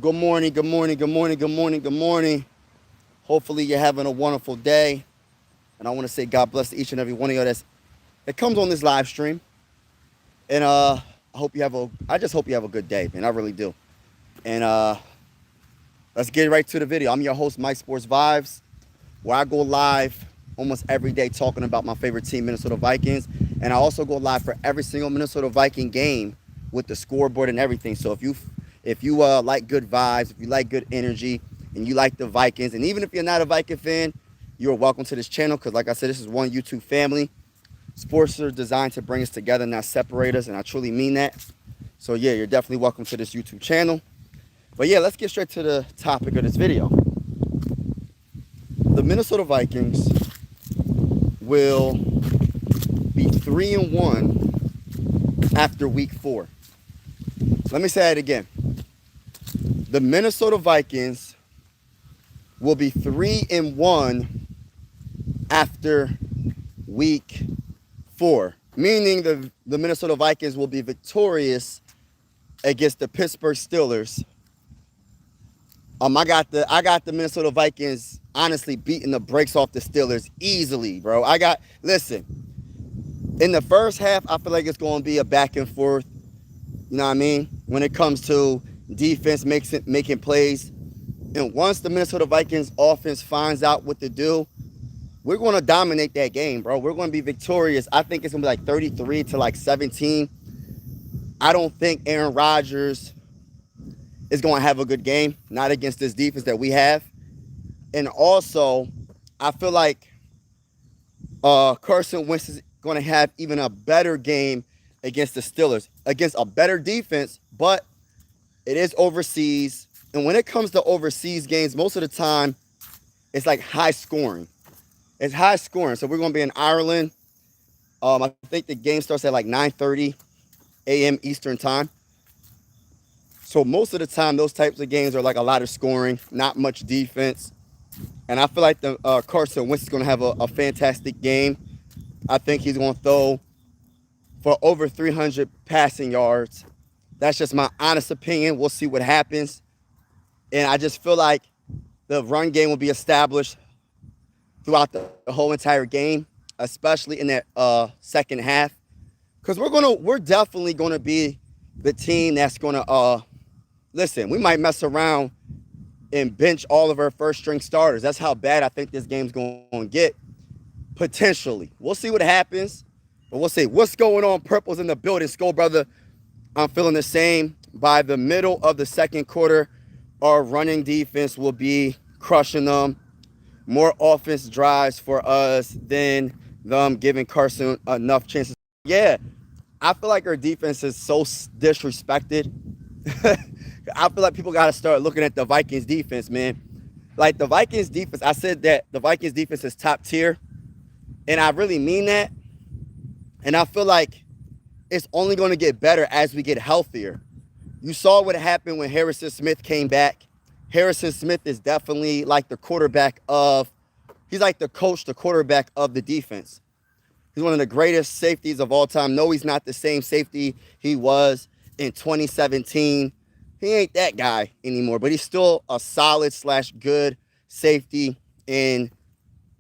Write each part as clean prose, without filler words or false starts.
Good morning, good morning, good morning, good morning, good morning. Hopefully you're having a wonderful day. And I want to say God bless each and every one of you that comes on this live stream. And I just hope you have a good day, man. I really do. And let's get right to the video. I'm your host, Mike Sports Vibes, where I go live almost every day talking about my favorite team, Minnesota Vikings. And I also go live for every single Minnesota Viking game with the scoreboard and everything. So if you like good vibes, if you like good energy, and you like the Vikings, and even if you're not a Viking fan, you're welcome to this channel because, like I said, this is one YouTube family. Sports are designed to bring us together, not separate us, and I truly mean that. So yeah, you're definitely welcome to this YouTube channel. But yeah, let's get straight to the topic of this video. The Minnesota Vikings will be 3-1 after week 4. Let me say it again. The Minnesota Vikings will be 3-1 after week 4, meaning the Minnesota Vikings will be victorious against the Pittsburgh Steelers. I got the Minnesota Vikings honestly beating the brakes off the Steelers easily, bro. Listen, in the first half, I feel like it's going to be a back and forth. You know what I mean? When it comes to defense making plays. And once the Minnesota Vikings offense finds out what to do, we're going to dominate that game, bro. We're going to be victorious. I think it's going to be like 33 to like 17. I don't think Aaron Rodgers is going to have a good game, not against this defense that we have. And also, I feel like Carson Wentz is going to have even a better game against the Steelers, against a better defense, but it is overseas. And when it comes to overseas games, most of the time, it's like high scoring. It's high scoring. So we're going to be in Ireland. I think the game starts at like 9:30 a.m. Eastern time. So most of the time, those types of games are like a lot of scoring, not much defense. And I feel like the Carson Wentz is going to have a fantastic game. I think he's going to throw for over 300 passing yards. That's just my honest opinion. We'll see what happens. And I just feel like the run game will be established throughout the whole entire game, especially in that second half. Because we're definitely going to be the team that's going to, listen, we might mess around and bench all of our first string starters. That's how bad I think this game's going to get, potentially. We'll see what happens, but we'll see. What's going on? Purple's in the building. Skull brother, I'm feeling the same. By the middle of the second quarter, our running defense will be crushing them. More offense drives for us than them giving Carson enough chances. Yeah, I feel like our defense is so disrespected. I feel like people got to start looking at the Vikings defense, man. Like the Vikings defense, I said that the Vikings defense is top tier, and I really mean that. And I feel like it's only going to get better as we get healthier. You saw what happened when Harrison Smith came back. Harrison Smith is definitely like the he's like the coach, the quarterback of the defense. He's one of the greatest safeties of all time. No, he's not the same safety he was in 2017. He ain't that guy anymore, but he's still a solid / good safety. And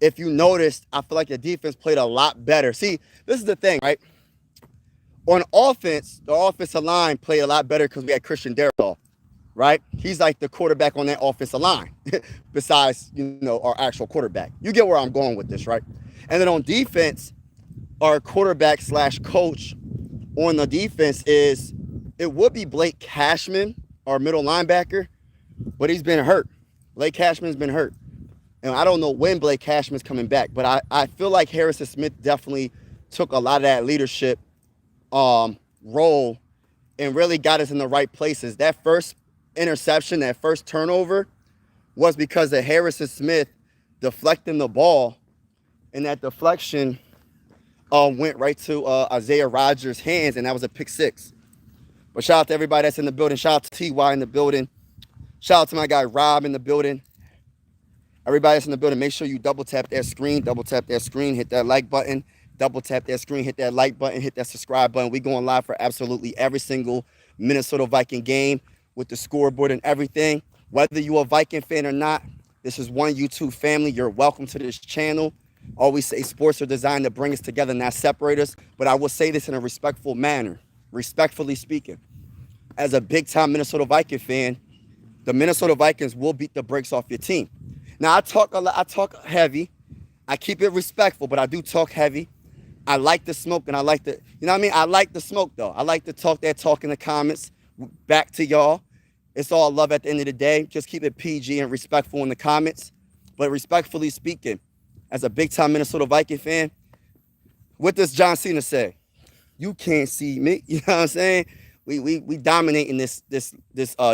if you noticed, I feel like the defense played a lot better. See, this is the thing, right? On offense, the offensive line played a lot better because we had Christian Darrisaw, right? He's like the quarterback on that offensive line, besides, our actual quarterback. You get where I'm going with this, right? And then on defense, our quarterback / coach on the defense it would be Blake Cashman, our middle linebacker, but he's been hurt. Blake Cashman's been hurt. And I don't know when Blake Cashman's coming back, but I feel like Harrison Smith definitely took a lot of that leadership role and really got us in the right places. That first interception, that first turnover was because of Harrison Smith deflecting the ball, and that deflection went right to Isaiah Rodgers' hands, and that was a pick 6. But shout out to everybody that's in the building. Shout out to TY in the building. Shout out to my guy Rob in the building. Everybody that's in the building, make sure you double tap that screen, hit that like button, double tap that screen, hit that like button, hit that subscribe button. We going live for absolutely every single Minnesota Viking game. with the scoreboard and everything. Whether you're a Viking fan or not, this is one YouTube family. You're welcome to this channel. Always say sports are designed to bring us together, not separate us. But I will say this in a respectful manner, respectfully speaking. As a big-time Minnesota Viking fan, the Minnesota Vikings will beat the brakes off your team. Now, I talk a lot. I talk heavy. I keep it respectful, but I do talk heavy. I like the smoke, and I like the, you know what I mean? I like the smoke, though. I like to talk that talk in the comments. Back to y'all. It's all love at the end of the day. Just keep it PG and respectful in the comments. But respectfully speaking, as a big-time Minnesota Viking fan, what does John Cena say? You can't see me. You know what I'm saying? We dominating this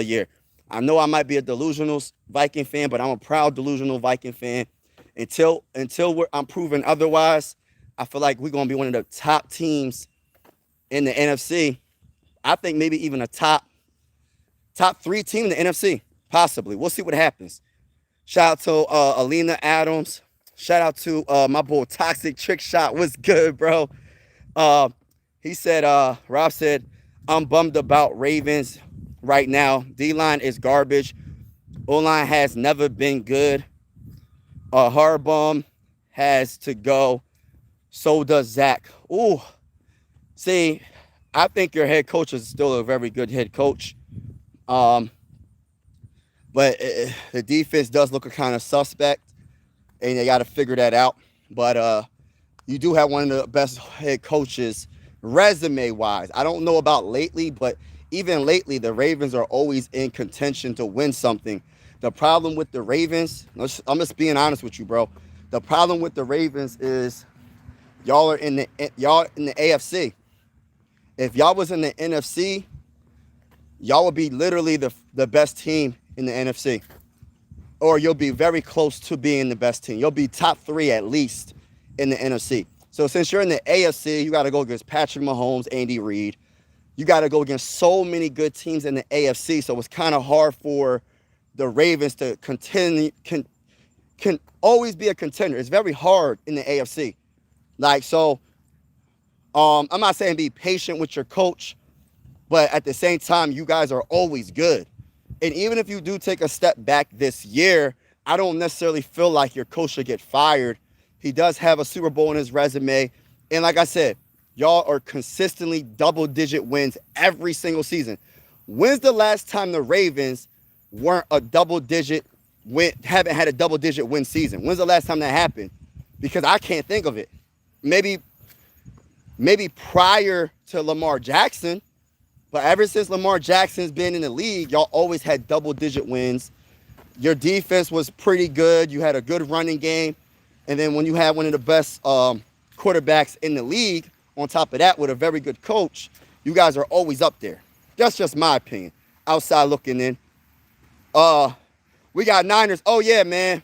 year. I know I might be a delusional Viking fan, but I'm a proud delusional Viking fan. Until I'm proven otherwise, I feel like we're going to be one of the top teams in the NFC. I think maybe even a top 3 team in the NFC, possibly. We'll see what happens. Shout out to Alina Adams. Shout out to my boy Toxic Trick Shot. What's good, bro? He said, Rob said, I'm bummed about Ravens right now. D-line is garbage. O-line has never been good. Harbaugh has to go. So does Zach. Ooh. See, I think your head coach is still a very good head coach. But the defense does look a kind of suspect, and they got to figure that out. But you do have one of the best head coaches resume-wise. I don't know about lately, but even lately, the Ravens are always in contention to win something. The problem with the Ravens, I'm just being honest with you, bro. The problem with the Ravens is y'all in the AFC. If y'all was in the NFC, y'all would be literally the best team in the NFC. Or you'll be very close to being the best team. You'll be top 3 at least in the NFC. So since you're in the AFC, you got to go against Patrick Mahomes, Andy Reid. You got to go against so many good teams in the AFC. So it's kind of hard for the Ravens to continue, can always be a contender. It's very hard in the AFC. Like, so I'm not saying be patient with your coach, but at the same time, you guys are always good. And even if you do take a step back this year, I don't necessarily feel like your coach should get fired. He does have a Super Bowl in his resume. And like I said, y'all are consistently double-digit wins every single season. When's the last time the Ravens weren't a double-digit win, haven't had a double-digit win season? When's the last time that happened? Because I can't think of it. Maybe prior to Lamar Jackson, but ever since Lamar Jackson's been in the league, y'all always had double-digit wins. Your defense was pretty good. You had a good running game. And then when you had one of the best quarterbacks in the league, on top of that, with a very good coach, you guys are always up there. That's just my opinion. Outside looking in. We got Niners. Oh, yeah, man.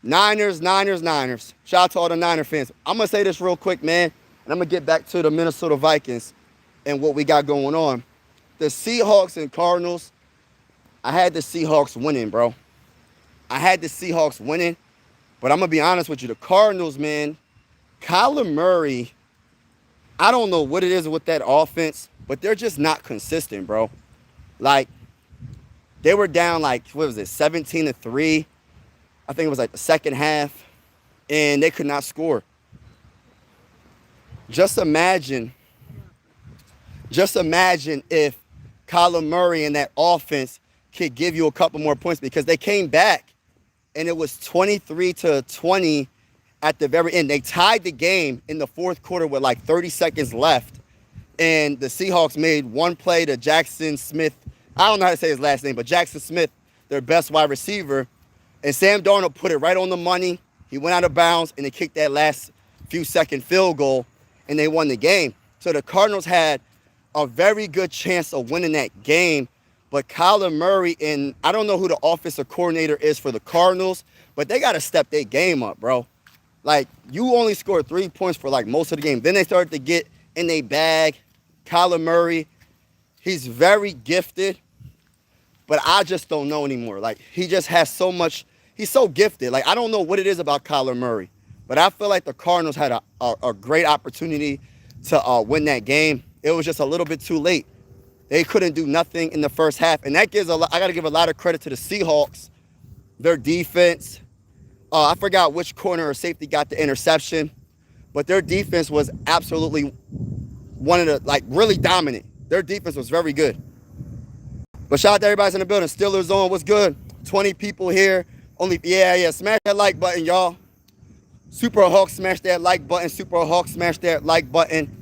Niners. Shout out to all the Niner fans. I'm going to say this real quick, man, and I'm going to get back to the Minnesota Vikings and what we got going on. The Seahawks and Cardinals, I had the Seahawks winning, bro. I had the Seahawks winning, but I'm going to be honest with you. The Cardinals, man, Kyler Murray, I don't know what it is with that offense, but they're just not consistent, bro. Like, they were down like, 17-3. I think it was like the second half, and they could not score. Just imagine if Kyler Murray and that offense could give you a couple more points, because they came back and it was 23-20 at the very end. They tied the game in the fourth quarter with like 30 seconds left, and the Seahawks made one play to Jackson Smith. I don't know how to say his last name, but Jackson Smith, their best wide receiver, and Sam Darnold put it right on the money. He went out of bounds, and they kicked that last few-second field goal, and they won the game. So the Cardinals had a very good chance of winning that game, but Kyler Murray, and I don't know who the offensive coordinator is for the Cardinals, but they got to step their game up, bro. Like, you only scored 3 points for, like, most of the game. Then they started to get in their bag. Kyler Murray, he's very gifted, but I just don't know anymore. Like, he just has so much. He's so gifted. Like, I don't know what it is about Kyler Murray, but I feel like the Cardinals had a great opportunity to win that game. It was just a little bit too late. They couldn't do nothing in the first half. And that gives a lot, I got to give a lot of credit to the Seahawks, their defense. I forgot which corner or safety got the interception, but their defense was absolutely one of the, like, really dominant. Their defense was very good. But shout out to everybody's in the building. Steelers on, what's good? 20 people here. Smash that like button, y'all. Super Hawk, smash that like button. Super Hawk, smash that like button.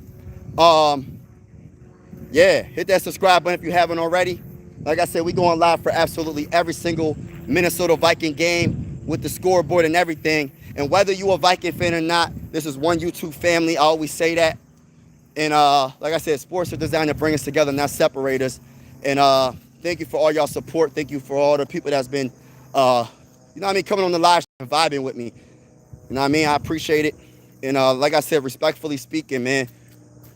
Hit that subscribe button if you haven't already. Like I said, we going live for absolutely every single Minnesota Viking game with the scoreboard and everything. And whether you a Viking fan or not, this is one YouTube family. I always say that. And like I said, sports are designed to bring us together, not separate us. And thank you for all y'all support. Thank you for all the people that's been, coming on the live and vibing with me. You know what I mean? I appreciate it. And like I said, respectfully speaking, man,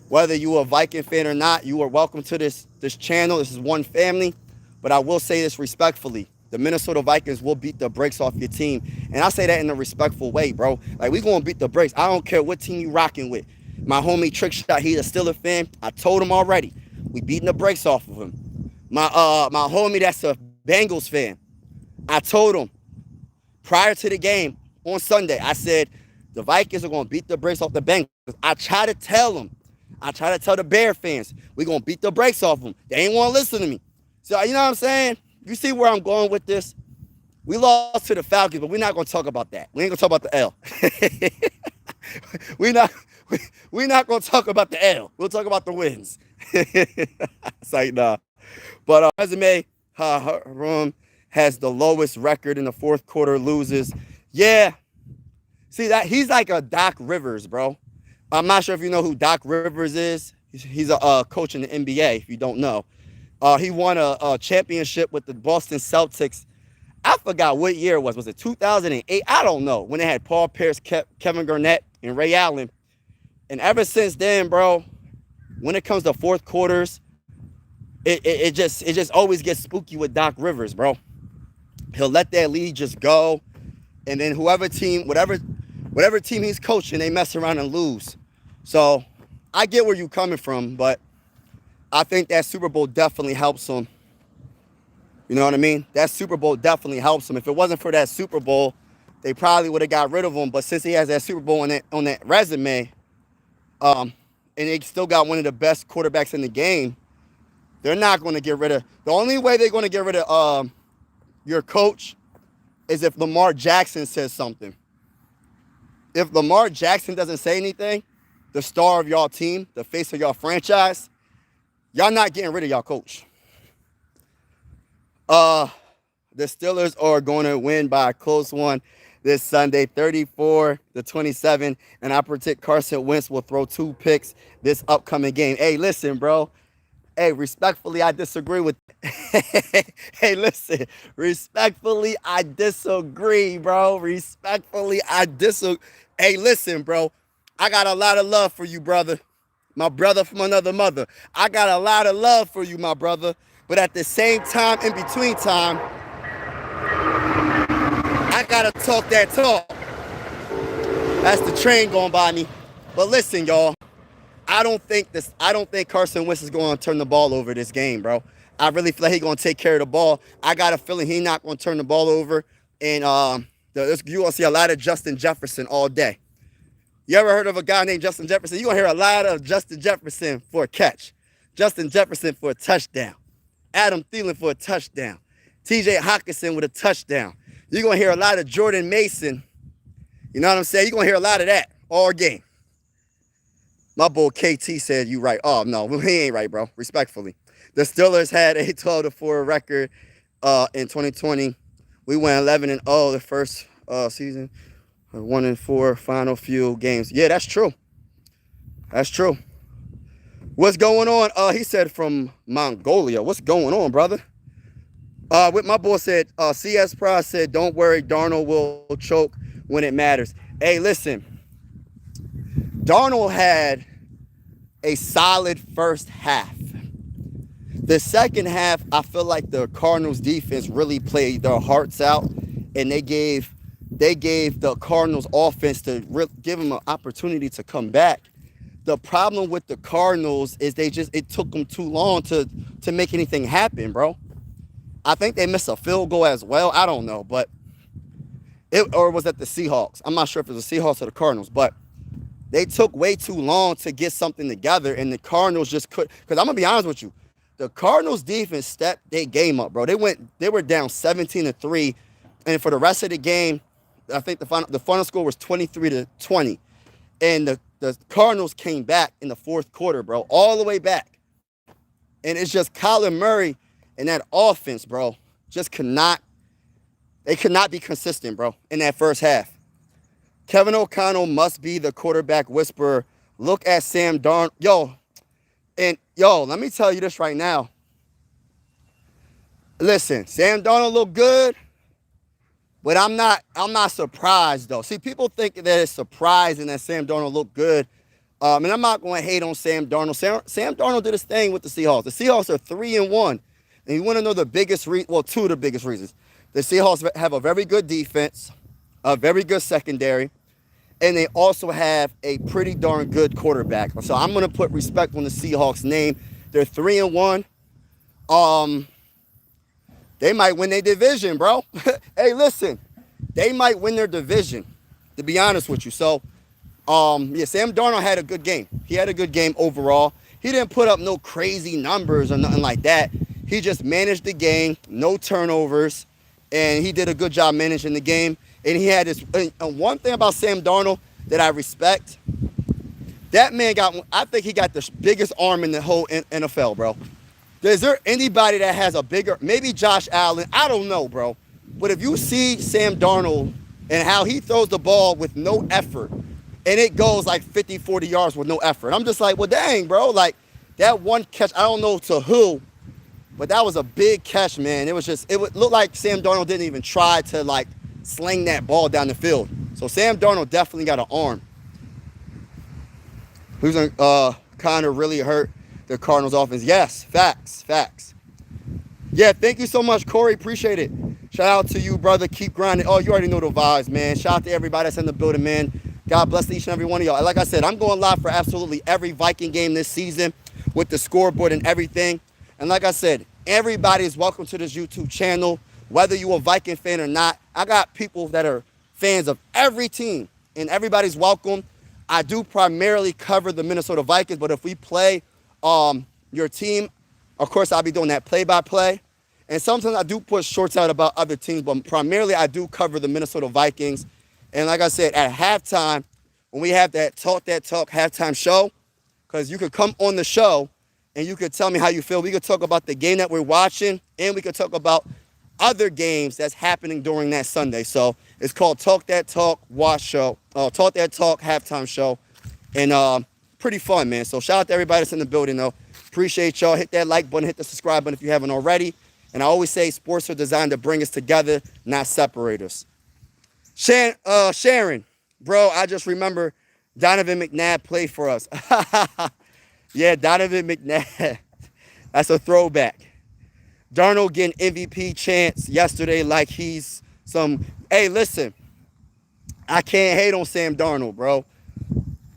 whether you a Viking fan or not, you are welcome to this channel. This is one family. But I will say this respectfully. The Minnesota Vikings will beat the brakes off your team. And I say that in a respectful way, bro. Like, we going to beat the brakes. I don't care what team you rocking with. My homie Trick Shot, he's a Steelers fan. I told him already. We beating the brakes off of him. My homie that's a Bengals fan. I told him prior to the game on Sunday, I said, the Vikings are going to beat the brakes off the Bengals. I try to tell them. I try to tell the Bear fans, we're going to beat the brakes off them. They ain't want to listen to me. So, you know what I'm saying? You see where I'm going with this? We lost to the Falcons, but we're not going to talk about that. We ain't going to talk about the L. we're not going to talk about the L. We'll talk about the wins. It's like, nah. But resume, Harum has the lowest record in the fourth quarter, loses. Yeah. See, that he's like a Doc Rivers, bro. I'm not sure if you know who Doc Rivers is. He's a coach in the NBA, if you don't know. He won a championship with the Boston Celtics. I forgot what year it was. Was it 2008? I don't know. When they had Paul Pierce, Kevin Garnett, and Ray Allen. And ever since then, bro, when it comes to fourth quarters, it just always gets spooky with Doc Rivers, bro. He'll let that lead just go. And then whatever team he's coaching, they mess around and lose. So I get where you're coming from, but I think that Super Bowl definitely helps him. You know what I mean? That Super Bowl definitely helps him. If it wasn't for that Super Bowl, they probably would have got rid of him. But since he has that Super Bowl on that resume, and they still got one of the best quarterbacks in the game, they're not going to get rid of. The only way they're going to get rid of your coach is if Lamar Jackson says something. If Lamar Jackson doesn't say anything, the star of y'all team, the face of y'all franchise, y'all not getting rid of y'all coach. The Steelers are going to win by a close one this Sunday, 34-27, and I predict Carson Wentz will throw 2 picks this upcoming game. Hey, listen, bro. Hey, respectfully, I disagree with. Hey, listen. Respectfully, I disagree, bro. Respectfully, I disagree. Hey, listen, bro. I got a lot of love for you, brother. My brother from another mother. I got a lot of love for you, my brother. But at the same time, in between time, I gotta talk that talk. That's the train going by me. But listen, y'all. I don't think Carson Wentz is going to turn the ball over this game, bro. I really feel like he's going to take care of the ball. I got a feeling he's not going to turn the ball over. And you're going to see a lot of Justin Jefferson all day. You ever heard of a guy named Justin Jefferson? You're going to hear a lot of Justin Jefferson for a catch. Justin Jefferson for a touchdown. Adam Thielen for a touchdown. TJ Hockenson with a touchdown. You're going to hear a lot of Jordan Mason. You know what I'm saying? You're going to hear a lot of that all game. My boy KT said you right. Oh, no, he ain't right, bro. Respectfully. The Steelers had a 12-4 record in 2020. We went 11-0 the first season. 1-4 final few games. Yeah, that's true. That's true. What's going on? He said from Mongolia. What's going on, brother? What my boy said, CS Price said, don't worry, Darnold will choke when it matters. Hey, listen. Darnold had a solid first half. The second half, I feel like the Cardinals defense really played their hearts out, and they gave the Cardinals offense to give them an opportunity to come back. the problem with the Cardinals is it took them too long to make anything happen, bro. I think they missed a field goal as well. I don't know, but or was that the Seahawks? I'm not sure if it was the Seahawks or the Cardinals, but they took way too long to get something together, and the Cardinals just couldn't. Because I'm gonna be honest with you, the Cardinals defense stepped their game up, bro. They were down 17-3, and for the rest of the game, I think the final score was 23-20, and the Cardinals came back in the fourth quarter, bro, all the way back, and it's just Kyler Murray and that offense, bro, just could not be consistent, bro, in that first half. Kevin O'Connell must be the quarterback whisperer. Look at Sam Darnold. Yo, let me tell you this right now. Listen, Sam Darnold look good, but I'm not surprised, though. See, people think that it's surprising that Sam Darnold look good. And I'm not going to hate on Sam Darnold. Sam Darnold did his thing with the Seahawks. The Seahawks are 3-1. And you want to know the biggest two of the biggest reasons. The Seahawks have a very good defense, a very good secondary, and they also have a pretty darn good quarterback. So I'm going to put respect on the Seahawks name. They're 3-1. They might win their division, bro. Hey, listen, they might win their division, to be honest with you. So, yeah, Sam Darnold had a good game. He had a good game overall. He didn't put up no crazy numbers or nothing like that. He just managed the game, no turnovers, and he did a good job managing the game. And he had this one thing about Sam Darnold that I respect. That man I think he got the biggest arm in the whole NFL, bro. Is there anybody that has a bigger, maybe Josh Allen? I don't know, bro. But if you see Sam Darnold and how he throws the ball with no effort, and it goes like 50, 40 yards with no effort, I'm just like, well, dang, bro. Like, that one catch, I don't know to who, but that was a big catch, man. It would look like Sam Darnold didn't even try to, like, sling that ball down the field. So Sam Darnold definitely got an arm. Who's kind of really hurt the Cardinals offense? Yes, facts. Yeah, thank you so much, Corey. Appreciate it. Shout out to you, brother. Keep grinding. Oh, you already know the vibes, man. Shout out to everybody that's in the building, man. God bless each and every one of y'all. Like I said, I'm going live for absolutely every Viking game this season with the scoreboard and everything. And like I said, everybody is welcome to this YouTube channel, whether you're a Viking fan or not. I got people that are fans of every team, and everybody's welcome. I do primarily cover the Minnesota Vikings, but if we play your team, of course, I'll be doing that play-by-play. And sometimes I do put shorts out about other teams, but primarily I do cover the Minnesota Vikings. And like I said, at halftime, when we have that Talk halftime show, because you could come on the show and you could tell me how you feel. We could talk about the game that we're watching, and we could talk about other games that's happening during that Sunday. So it's called Talk That Talk Watch Show. Talk That Talk halftime show. And pretty fun, man. So shout out to everybody that's in the building, though. Appreciate y'all. Hit that like button, hit the subscribe button if you haven't already. And I always say sports are designed to bring us together, not separate us. Sharon, bro, I just remember Donovan McNabb played for us. Yeah, Donovan McNabb. That's a throwback. Darnold getting MVP chance yesterday like he's some... Hey, listen. I can't hate on Sam Darnold, bro.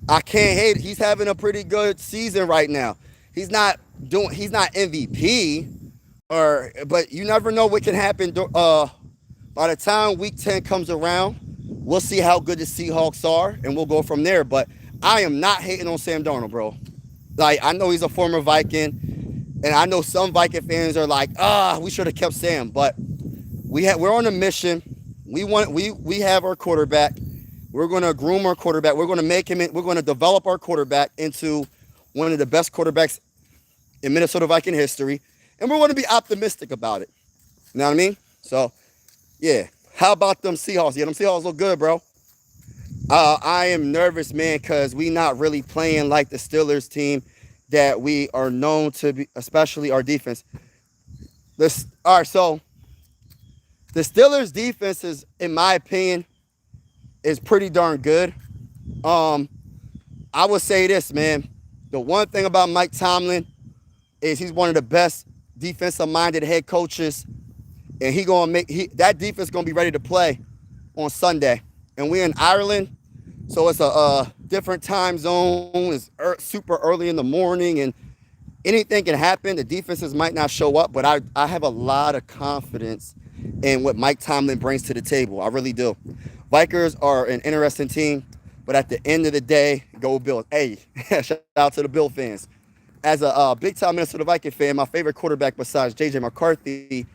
I can't hate. He's having a pretty good season right now. He's not MVP, but you never know what can happen. By the time Week 10 comes around, we'll see how good the Seahawks are, and we'll go from there. But I am not hating on Sam Darnold, bro. Like, I know he's a former Viking, and I know some Viking fans are like, we should have kept Sam. But we're on a mission. We have our quarterback. We're going to groom our quarterback. We're going to develop our quarterback into one of the best quarterbacks in Minnesota Viking history. And we're going to be optimistic about it. You know what I mean? So, yeah. How about them Seahawks? Yeah, them Seahawks look good, bro. I am nervous, man, because we not really playing like the Steelers team that we are known to be, especially our defense. All right, so the Steelers defense is, in my opinion, is pretty darn good. I would say this, man. The one thing about Mike Tomlin is he's one of the best defensive-minded head coaches, and that defense gonna be ready to play on Sunday. And we're in Ireland, so it's a different time zone. It's super early in the morning, and anything can happen. The defenses might not show up, but I have a lot of confidence in what Mike Tomlin brings to the table. I really do. Vikings are an interesting team, but at the end of the day, go Bills. Hey, shout out to the Bill fans. As a big-time Minnesota Viking fan, my favorite quarterback besides J.J. McCarthy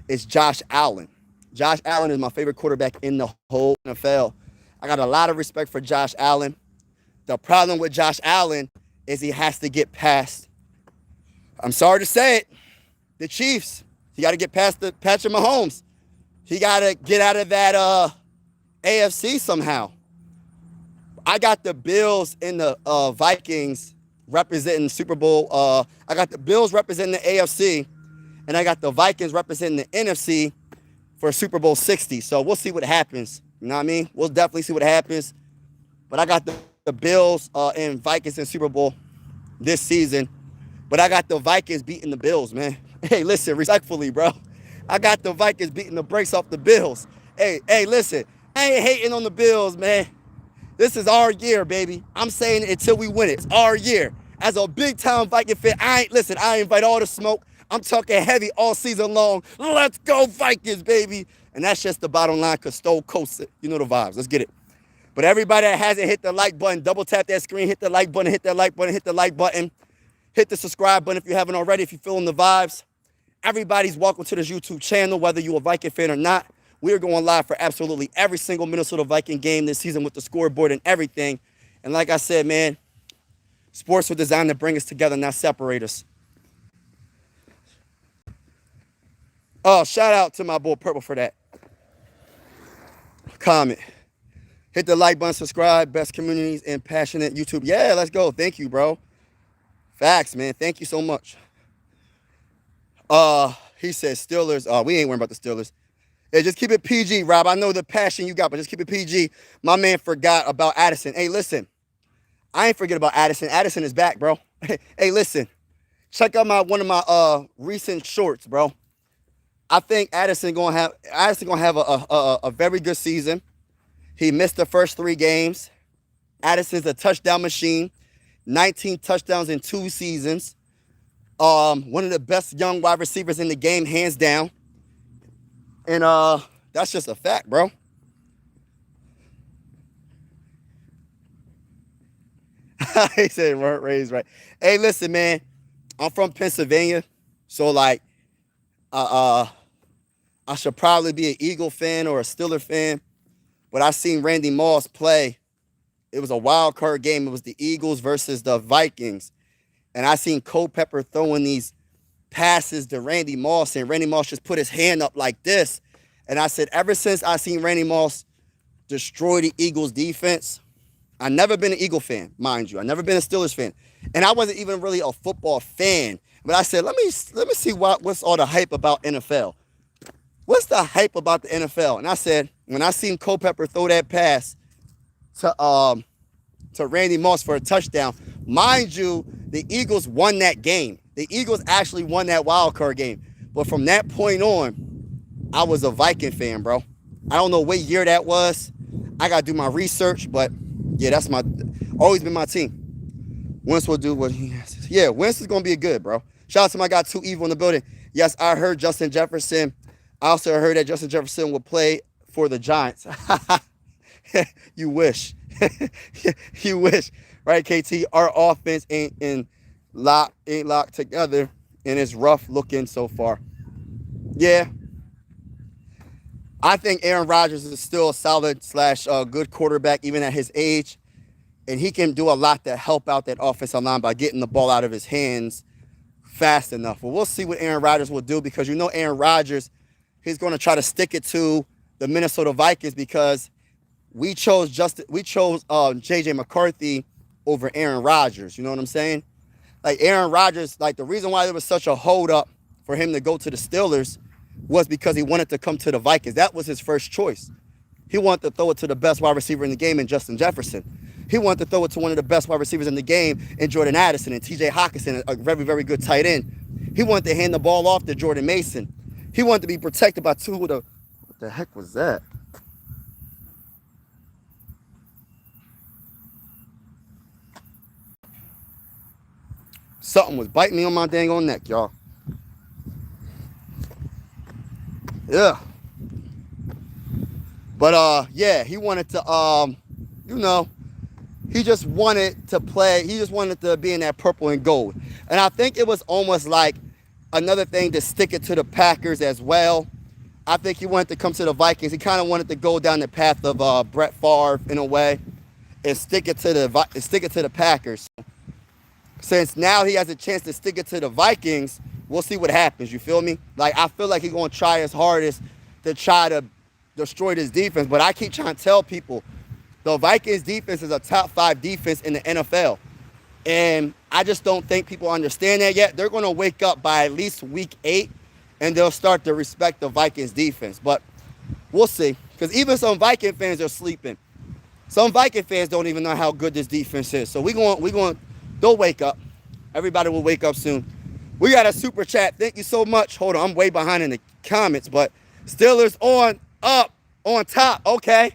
is Josh Allen. Josh Allen is my favorite quarterback in the whole NFL. I got a lot of respect for Josh Allen. The problem with Josh Allen is he has to get past, I'm sorry to say it, the Chiefs. He got to get past the Patrick Mahomes. He got to get out of that AFC somehow. I got the Bills and the Vikings representing Super Bowl. I got the Bills representing the AFC, and I got the Vikings representing the NFC for Super Bowl 60. So we'll see what happens. You know what I mean? We'll definitely see what happens. But I got the Bills and Vikings in Super Bowl this season. But I got the Vikings beating the Bills, man. Hey, listen, respectfully, bro. I got the Vikings beating the brakes off the Bills. Hey, listen. I ain't hating on the Bills, man. This is our year, baby. I'm saying it until we win it. It's our year. As a big-time Viking fan, I invite all the smoke. I'm talking heavy all season long. Let's go Vikings, baby. And that's just the bottom line because Stone Cold, you know the vibes. Let's get it. But everybody that hasn't hit the like button, double tap that screen, hit the like button, hit that like button, hit the like button. Hit the subscribe button if you haven't already, if you're feeling the vibes. Everybody's welcome to this YouTube channel, whether you're a Viking fan or not. We are going live for absolutely every single Minnesota Viking game this season with the scoreboard and everything. And like I said, man, sports were designed to bring us together, not separate us. Oh, shout out to my boy Purple for that. Comment. Hit the like button, subscribe, best communities and passionate YouTube. Yeah, let's go. Thank you, bro. Facts, man. Thank you so much. He says Steelers. We ain't worrying about the Steelers. Hey, just keep it PG, Rob. I know the passion you got, but just keep it PG. My man forgot about Addison. Hey, listen. I ain't forget about Addison. Addison is back, bro. Hey, listen. Check out one of my recent shorts, bro. I think Addison gonna have a very good season. He missed the first 3 games. Addison's a touchdown machine. 19 touchdowns in 2 seasons. One of the best young wide receivers in the game, hands down. And that's just a fact, bro. He said weren't raised right. Hey, listen, man. I'm from Pennsylvania. So like I should probably be an Eagle fan or a Steeler fan. But I seen Randy Moss play. It was a wild card game. It was the Eagles versus the Vikings. And I seen Culpepper throwing these passes to Randy Moss, and Randy Moss just put his hand up like this. And I said, ever since I seen Randy Moss destroy the Eagles defense, I've never been an Eagle fan, mind you. I've never been a Steelers fan. And I wasn't even really a football fan. But I said, let me see what's all the hype about NFL. What's the hype about the NFL? And I said, when I seen Culpepper throw that pass to Randy Moss for a touchdown, mind you, the Eagles won that game. The Eagles actually won that wild card game. But from that point on, I was a Viking fan, bro. I don't know what year that was. I got to do my research, but yeah, that's always been my team. Wentz will do what he has. Yeah, Wentz is going to be good, bro. Shout out to my guy, Too Evil in the building. Yes, I heard Justin Jefferson. I also heard that Justin Jefferson will play for the Giants. You wish. You wish. Right, KT? Our offense ain't locked together, and it's rough looking so far. Yeah. I think Aaron Rodgers is still a solid / good quarterback, even at his age. And he can do a lot to help out that offensive line by getting the ball out of his hands fast enough. Well, we'll see what Aaron Rodgers will do, because you know Aaron Rodgers, he's going to try to stick it to the Minnesota Vikings because we chose J.J. McCarthy over Aaron Rodgers. You know what I'm saying? Like Aaron Rodgers, like the reason why there was such a hold up for him to go to the Steelers was because he wanted to come to the Vikings. That was his first choice. He wanted to throw it to the best wide receiver in the game in Justin Jefferson. He wanted to throw it to one of the best wide receivers in the game in Jordan Addison and T.J. Hockenson, a very, very good tight end. He wanted to hand the ball off to Jordan Mason. He wanted to be protected by two of the... What the heck was that? Something was biting me on my dang on neck, y'all. Yeah. But yeah, he wanted to you know, he just wanted to play. He just wanted to be in that purple and gold. And I think it was almost like another thing to stick it to the Packers as well. I think he wanted to come to the Vikings. He kind of wanted to go down the path of Brett Favre in a way and stick it to the Packers. Since now he has a chance to stick it to the Vikings, we'll see what happens. You feel me? Like, I feel like he's going to try his hardest to try to destroy this defense. But I keep trying to tell people, the Vikings defense is a top 5 defense in the NFL. And I just don't think people understand that yet. They're going to wake up by at least week 8, and they'll start to respect the Vikings defense. But we'll see. Because even some Viking fans are sleeping. Some Viking fans don't even know how good this defense is. So they'll wake up. Everybody will wake up soon. We got a super chat. Thank you so much. Hold on, I'm way behind in the comments. But Steelers on top. Okay.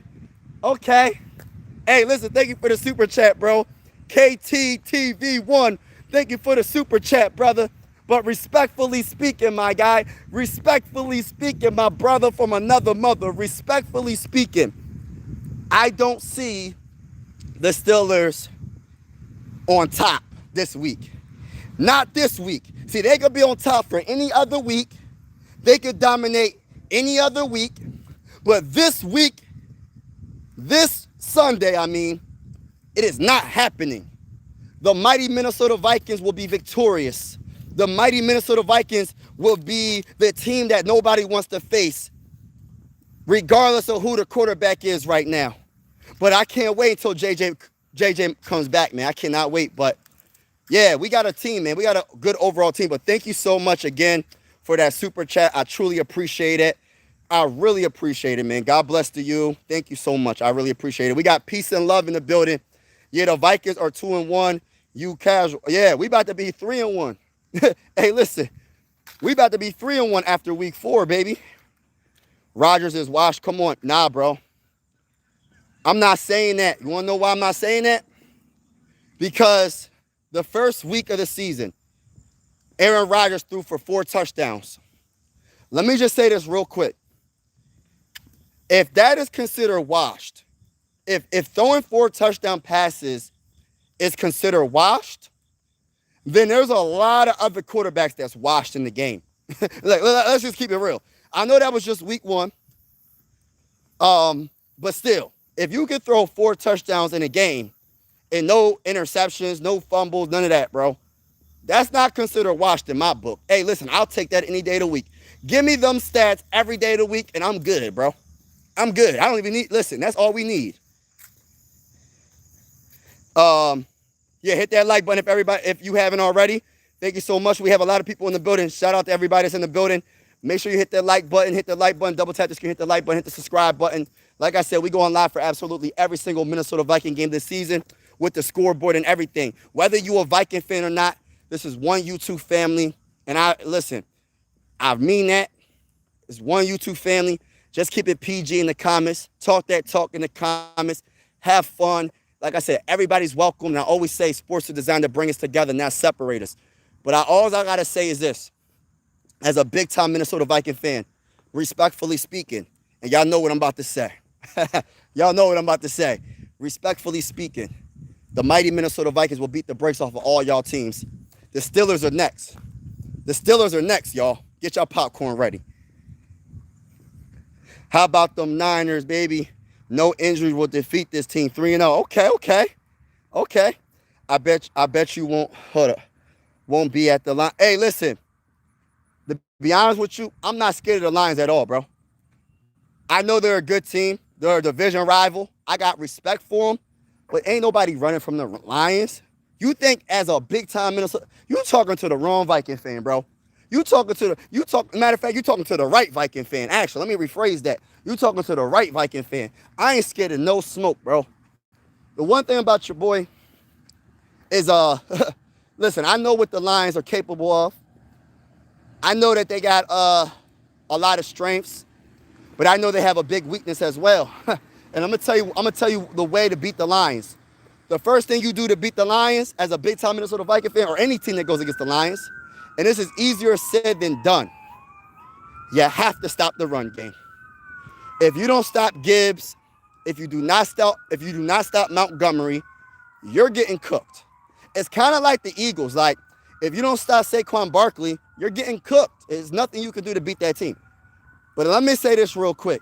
Hey, listen, thank you for the super chat, bro. KTTV1, thank you for the super chat, brother. But respectfully speaking, my guy, respectfully speaking, my brother from another mother, respectfully speaking, I don't see the Steelers on top this week. Not this week. See, they could be on top for any other week. They could dominate any other week. But this week, this Sunday, it is not happening. The mighty Minnesota Vikings will be victorious. The mighty Minnesota Vikings will be the team that nobody wants to face, regardless of who the quarterback is right now. But I can't wait until JJ comes back, man. I cannot wait. But yeah, we got a team, man. We got a good overall team. But thank you so much again for that super chat. I truly appreciate it. I really appreciate it, man. God bless to you. Thank you so much. I really appreciate it. We got peace and love in the building. Yeah, the Vikings are 2-1. You casual. Yeah, we about to be 3-1. Hey, listen. We about to be 3-1 after week 4, baby. Rodgers is washed. Come on. Nah, bro. I'm not saying that. You want to know why I'm not saying that? Because the first week of the season, Aaron Rodgers threw for 4 touchdowns. Let me just say this real quick. If that is considered washed, if throwing 4 touchdown passes is considered washed, then there's a lot of other quarterbacks that's washed in the game. Let's just keep it real. I know that was just week 1. But still, if you can throw 4 touchdowns in a game and no interceptions, no fumbles, none of that, bro, that's not considered washed in my book. Hey, listen, I'll take that any day of the week. Give me them stats every day of the week, and I'm good, bro. I'm good. I don't even need, listen, that's all we need. Yeah, hit that like button if you haven't already. Thank you so much. We have a lot of people in the building. Shout out to everybody that's in the building. Make sure you hit that like button, double tap the screen, hit the like button, hit the subscribe button. Like I said, we go on live for absolutely every single Minnesota Viking game this season with the scoreboard and everything. Whether you're a Viking fan or not, this is one YouTube family. And I mean that. It's one YouTube family. Just keep it PG in the comments. Talk that talk in the comments. Have fun. Like I said, everybody's welcome. And I always say sports are designed to bring us together, not separate us. But all I got to say is this. As a big-time Minnesota Viking fan, respectfully speaking, and y'all know what I'm about to say. Y'all know what I'm about to say. Respectfully speaking, the mighty Minnesota Vikings will beat the brakes off of all y'all teams. The Steelers are next. The Steelers are next, y'all. Get y'all popcorn ready. How about them Niners, baby? No injuries will defeat this team. 3-0. Okay. I bet you won't be at the line. Hey, listen. To be honest with you, I'm not scared of the Lions at all, bro. I know they're a good team. They're a division rival. I got respect for them. But ain't nobody running from the Lions. You think as a big-time Minnesota, you talking to the wrong Viking fan, bro. Matter of fact, you talking to the right Viking fan. Actually, let me rephrase that. You talking to the right Viking fan. I ain't scared of no smoke, bro. The one thing about your boy is, listen, I know what the Lions are capable of. I know that they got a lot of strengths, but I know they have a big weakness as well. And I'm gonna tell you the way to beat the Lions. The first thing you do to beat the Lions as a big-time Minnesota Viking fan or any team that goes against the Lions, and this is easier said than done, you have to stop the run game. If you don't stop Gibbs, if you do not stop Montgomery, you're getting cooked. It's kind of like the Eagles. Like, if you don't stop Saquon Barkley, you're getting cooked. There's nothing you can do to beat that team. But let me say this real quick.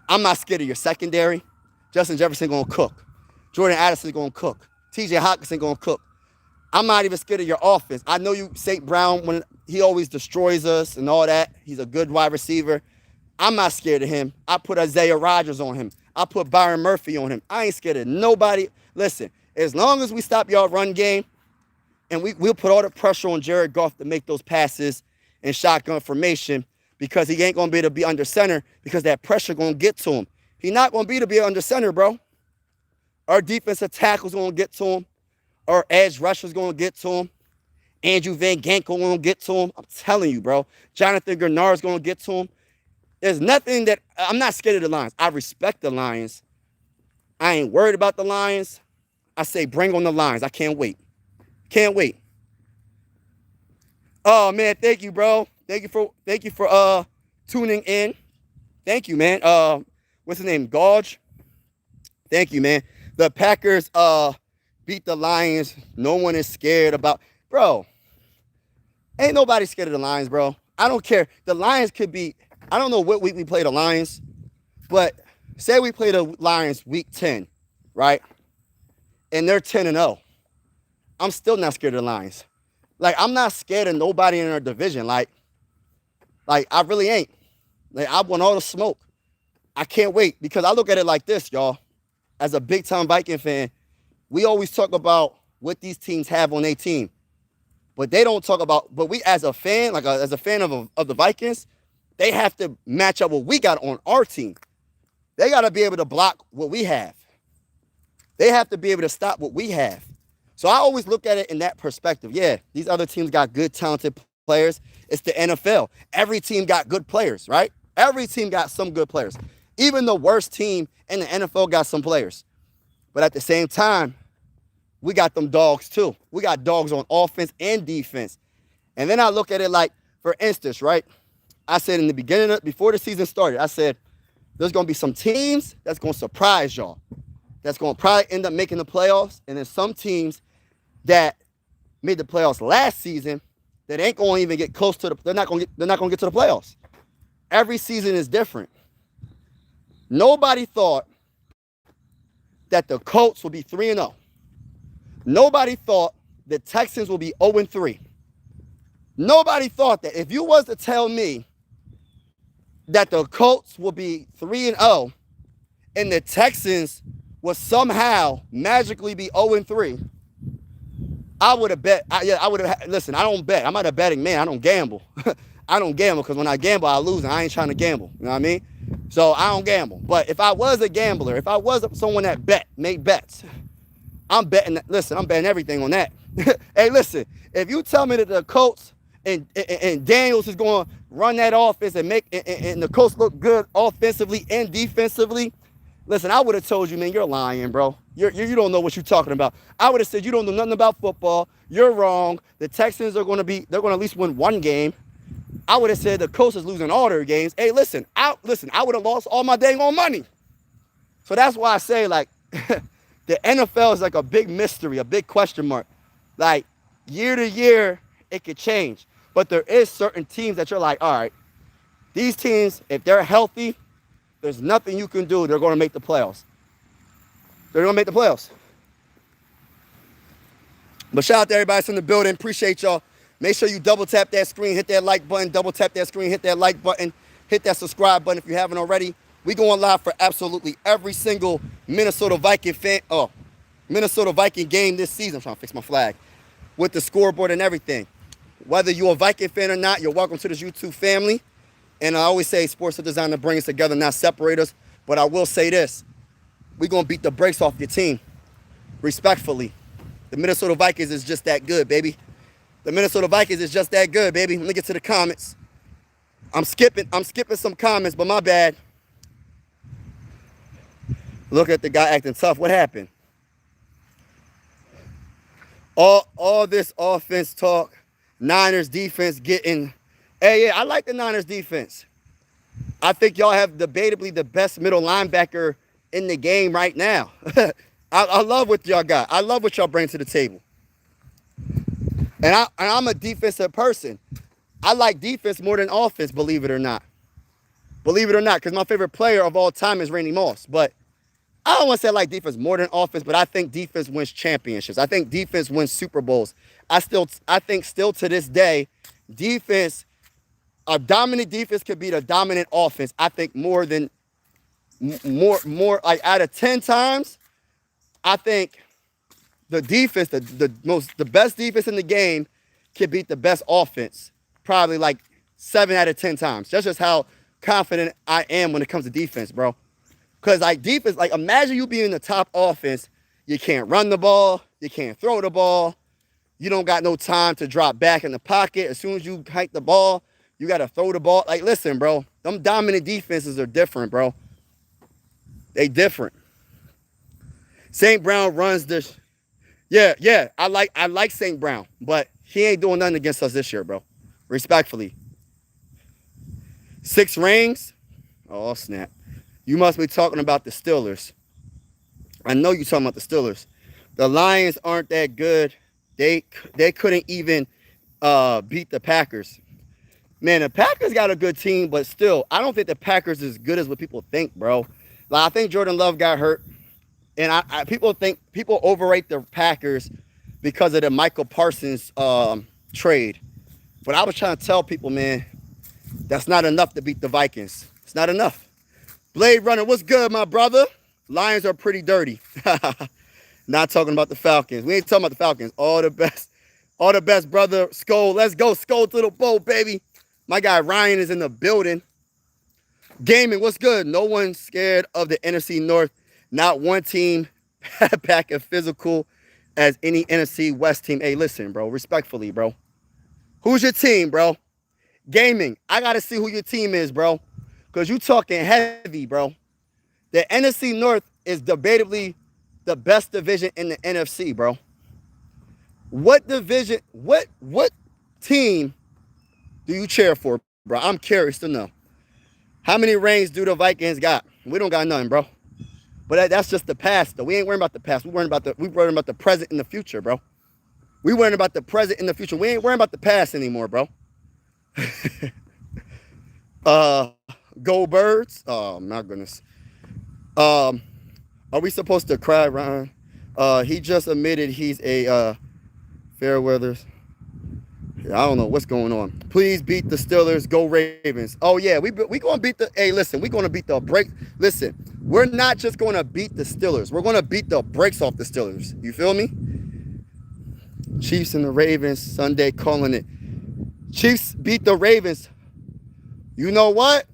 I'm not scared of your secondary. Justin Jefferson going to cook. Jordan Addison going to cook. TJ Hockenson going to cook. I'm not even scared of your offense. I know you, St. Brown, when he always destroys us and all that. He's a good wide receiver. I'm not scared of him. I put Isaiah Rodgers on him. I put Byron Murphy on him. I ain't scared of nobody. Listen, as long as we stop y'all run game, and we'll put all the pressure on Jared Goff to make those passes in shotgun formation, because he ain't going to be able to be under center because that pressure going to get to him. He's not going to be able to be under center, bro. Our defensive tackle's going to get to him. Our edge rusher's going to get to him. Andrew Van Ginkel going to get to him. I'm telling you, bro. Jonathan Grenard's going to get to him. There's nothing that – I'm not scared of the Lions. I respect the Lions. I ain't worried about the Lions. I say bring on the Lions. I can't wait. Can't wait. Oh, man, thank you, bro. Thank you for tuning in. Thank you, man. What's his name? Gauge. Thank you, man. The Packers beat the Lions. No one is scared about. Bro, ain't nobody scared of the Lions, bro. I don't care. The Lions could be. I don't know what week we play the Lions, but say we play the Lions week 10, right? And they're 10-0. I'm still not scared of the Lions. Like, I'm not scared of nobody in our division. Like I really ain't. Like, I want all the smoke. I can't wait, because I look at it like this, y'all. As a big-time Viking fan, we always talk about what these teams have on their team. But they don't talk about, but we as a fan, as a fan of the Vikings, they have to match up what we got on our team. They got to be able to block what we have. They have to be able to stop what we have. So I always look at it in that perspective. Yeah, these other teams got good, talented players. It's the NFL. Every team got good players, right? Every team got some good players. Even the worst team in the NFL got some players. But at the same time, we got them dogs too. We got dogs on offense and defense. And then I look at it like, for instance, right? I said in the beginning, before the season started, I said, there's going to be some teams that's going to surprise y'all. That's going to probably end up making the playoffs. And then some teams that made the playoffs last season that ain't going to even get close to they're not going to get to the playoffs. Every season is different. Nobody thought that the Colts would be 3-0. Nobody thought the Texans would be 0-3. Nobody thought that. If you was to tell me that the Colts would be 3-0 and the Texans would somehow magically be 0-3, I would have bet. I would have. Listen, I don't bet. I'm not a betting man. I don't gamble. I don't gamble, because when I gamble, I lose, and I ain't trying to gamble. You know what I mean? So I don't gamble. But if I was a gambler, if I was someone that made bets, I'm betting. Listen, I'm betting everything on that. Hey, listen, if you tell me that the Colts and Daniels is going to run that offense and make and the Colts look good offensively and defensively, listen, I would have told you, man, you're lying, bro. You don't know what you're talking about. I would have said you don't know nothing about football. You're wrong. The Texans they're going to at least win one game. I would have said the Colts is losing all their games. Hey, listen, I would have lost all my dang on money. So that's why I say, like, the NFL is like a big mystery, a big question mark. Like, year to year, it could change. But there is certain teams that you're like, all right, these teams, if they're healthy, there's nothing you can do. They're going to make the playoffs. They're going to make the playoffs. But shout out to everybody that's in the building. Appreciate y'all. Make sure you double tap that screen, hit that like button, double tap that screen, hit that like button, hit that subscribe button if you haven't already. We going live for absolutely every single Minnesota Viking game this season. I'm trying to fix my flag. With the scoreboard and everything. Whether you're a Viking fan or not, you're welcome to this YouTube family. And I always say sports are designed to bring us together, not separate us. But I will say this. We're going to beat the brakes off your team. Respectfully. The Minnesota Vikings is just that good, baby. The Minnesota Vikings is just that good, baby. Let me get to the comments. I'm skipping some comments, but my bad. Look at the guy acting tough. What happened? All this offense talk, Niners defense getting. Hey, yeah, I like the Niners defense. I think y'all have debatably the best middle linebacker in the game right now. I love what y'all got. I love what y'all bring to the table. And I'm a defensive person. I like defense more than offense, believe it or not. Believe it or not, because my favorite player of all time is Randy Moss. But I don't want to say I like defense more than offense, but I think defense wins championships. I think defense wins Super Bowls. I think still to this day, defense, a dominant defense could beat a dominant offense. I think more like out of 10 times, I think the defense, the best defense in the game can beat the best offense probably like 7 out of 10 times. That's just how confident I am when it comes to defense, bro. Because like defense, like imagine you being the top offense, you can't run the ball, you can't throw the ball, you don't got no time to drop back in the pocket. As soon as you hike the ball, you got to throw the ball. Like, listen, bro, them dominant defenses are different, bro. They different. St. Brown runs this. Yeah, I like St. Brown, but he ain't doing nothing against us this year, bro. Respectfully. 6 rings? Oh, snap. You must be talking about the Steelers. I know you're talking about the Steelers. The Lions aren't that good. They couldn't even beat the Packers. Man, the Packers got a good team, but still, I don't think the Packers is as good as what people think, bro. Like, I think Jordan Love got hurt, and people overrate the Packers because of the Michael Parsons trade. But I was trying to tell people, man, that's not enough to beat the Vikings. It's not enough. Blade Runner, what's good, my brother? Lions are pretty dirty. Not talking about the Falcons. We ain't talking about the Falcons. All the best, brother. Skull, let's go. Skull to the bowl, baby. My guy Ryan is in the building. Gaming, what's good? No one's scared of the NFC North. Not one team pack as physical as any NFC West team. Hey, listen, bro. Respectfully, bro. Who's your team, bro? Gaming, I got to see who your team is, bro. Because you talking heavy, bro. The NFC North is debatably the best division in the NFC, bro. What division, what team do you cheer for, bro? I'm curious to know. How many rings do the Vikings got? We don't got nothing, bro. But that's just the past, though. We ain't worrying about the past. We worrying about the present and the future, bro. We worrying about the present and the future. We ain't worrying about the past anymore, bro. Go Birds. Oh my goodness. Are we supposed to cry, Ryan? He just admitted he's a fair weathers. I don't know what's going on. Please beat the Steelers. Go Ravens. Oh yeah, we gonna beat the. Hey, listen, we gonna beat the break. Listen, we're not just gonna beat the Steelers. We're gonna beat the brakes off the Steelers. You feel me? Chiefs and the Ravens Sunday, calling it. Chiefs beat the Ravens. You know what?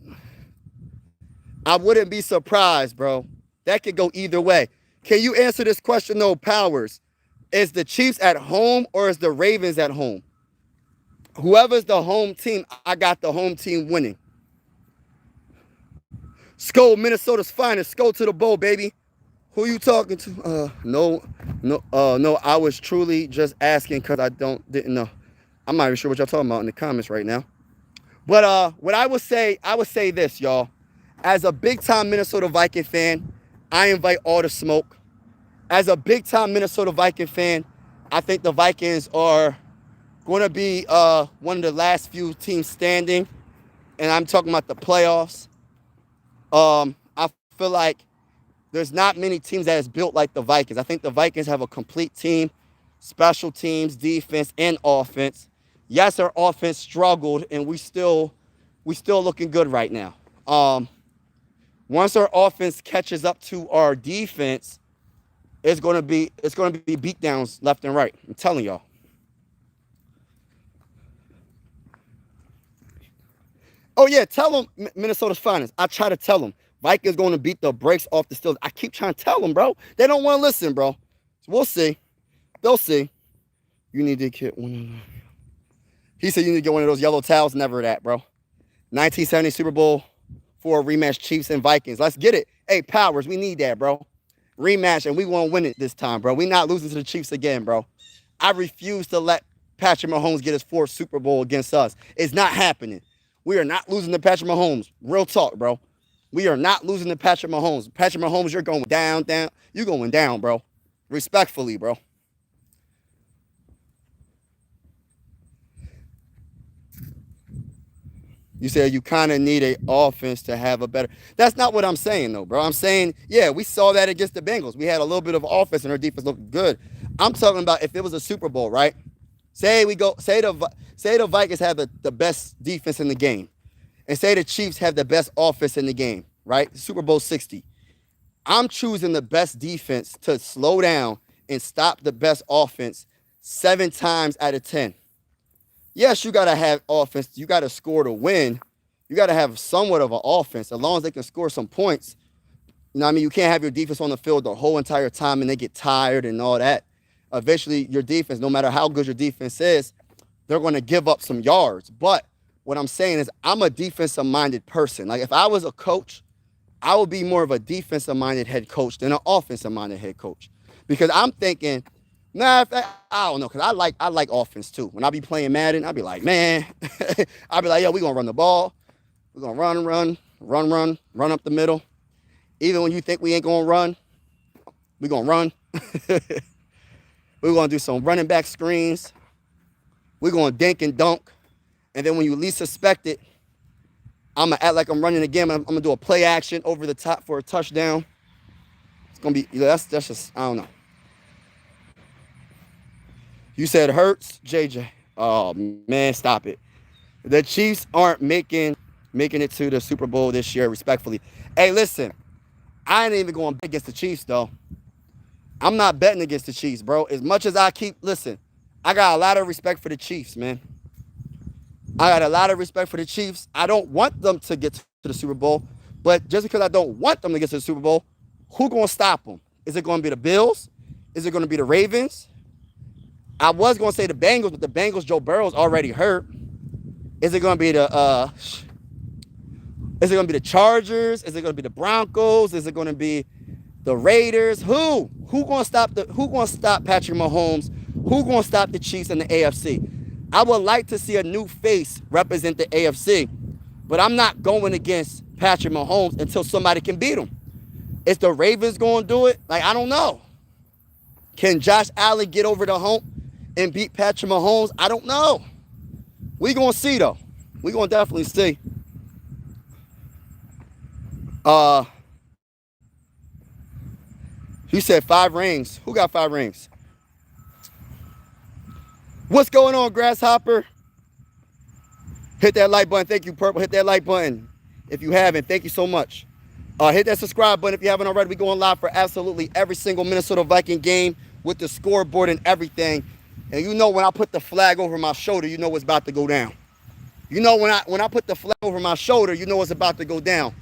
I wouldn't be surprised, bro. That could go either way. Can you answer this question, though, Powers? Is the Chiefs at home or is the Ravens at home? Whoever's the home team, I got the home team winning. Skull, Minnesota's finest. Skull to the bowl, baby. Who you talking to? No. I was truly just asking because didn't know. I'm not even sure what y'all talking about in the comments right now. But what I would say this, y'all. As a big-time Minnesota Viking fan, I invite all the smoke. As a big-time Minnesota Viking fan, I think the Vikings are going to be one of the last few teams standing. And I'm talking about the playoffs. I feel like there's not many teams that is built like the Vikings. I think the Vikings have a complete team, special teams, defense, and offense. Yes, our offense struggled, and we still looking good right now. Once our offense catches up to our defense, it's gonna be beatdowns left and right. I'm telling y'all. Oh yeah, tell them Minnesota's finest. I try to tell them Vikings going to beat the brakes off the Steelers. I keep trying to tell them, bro. They don't want to listen, bro. So we'll see. They'll see. You need to get one of them. He said you need to get one of those yellow towels. Never that, bro. 1970 Super Bowl for a rematch, Chiefs and Vikings. Let's get it. Hey, Powers, we need that, bro. Rematch, and we won't win it this time, bro. We not losing to the Chiefs again, bro. I refuse to let Patrick Mahomes get his fourth Super Bowl against us. It's not happening. We are not losing to Patrick Mahomes. Real talk, bro. We are not losing to Patrick Mahomes. Patrick Mahomes, you're going down, down. You're going down, bro. Respectfully, bro. You said you kind of need an offense to have a better. That's not what I'm saying, though, bro. I'm saying, yeah, we saw that against the Bengals. We had a little bit of offense and our defense looked good. I'm talking about if it was a Super Bowl, right? Say the Vikings have the best defense in the game, and say the Chiefs have the best offense in the game, right? Super Bowl 60. I'm choosing the best defense to slow down and stop the best offense 7 times out of 10. Yes, you got to have offense. You got to score to win. You got to have somewhat of an offense. As long as they can score some points. You know what I mean? You can't have your defense on the field the whole entire time and they get tired and all that. Eventually, your defense, no matter how good your defense is, they're going to give up some yards. But what I'm saying is I'm a defensive-minded person. Like, if I was a coach, I would be more of a defensive-minded head coach than an offensive-minded head coach. Because I'm thinking, I don't know, because I like offense too. When I be playing Madden, I be like, man, I be like, yo, we going to run the ball. We're going to run up the middle. Even when you think we ain't going to run, we going to run. We're going to do some running back screens. We're going to dink and dunk. And then when you least suspect it, I'm going to act like I'm running again. I'm going to do a play action over the top for a touchdown. It's going to be, that's just, I don't know. You said Hurts, JJ. Oh, man, stop it. The Chiefs aren't making it to the Super Bowl this year, respectfully. Hey, listen, I ain't even going against the Chiefs, though. I'm not betting against the Chiefs, bro. As much as I listen, I got a lot of respect for the Chiefs, man. I got a lot of respect for the Chiefs. I don't want them to get to the Super Bowl, but just because I don't want them to get to the Super Bowl, who going to stop them? Is it going to be the Bills? Is it going to be the Ravens? I was going to say the Bengals, but the Bengals, Joe Burrow's already hurt. Is it going to be the Chargers? Is it going to be the Broncos? Is it going to be the Raiders? Who going to stop Patrick Mahomes? Who going to stop the Chiefs and the AFC? I would like to see a new face represent the AFC, but I'm not going against Patrick Mahomes until somebody can beat him. Is the Ravens going to do it? Like, I don't know. Can Josh Allen get over the hump and beat Patrick Mahomes? I don't know. We going to see, though. We going to definitely see. You said 5 rings. Who got 5 rings? What's going on, Grasshopper? Hit that like button. Thank you, Purple. Hit that like button if you haven't. Thank you so much. Hit that subscribe button if you haven't already. We're going live for absolutely every single Minnesota Viking game with the scoreboard and everything. And you know when I put the flag over my shoulder, you know what's about to go down. You know when I put the flag over my shoulder, you know what's about to go down.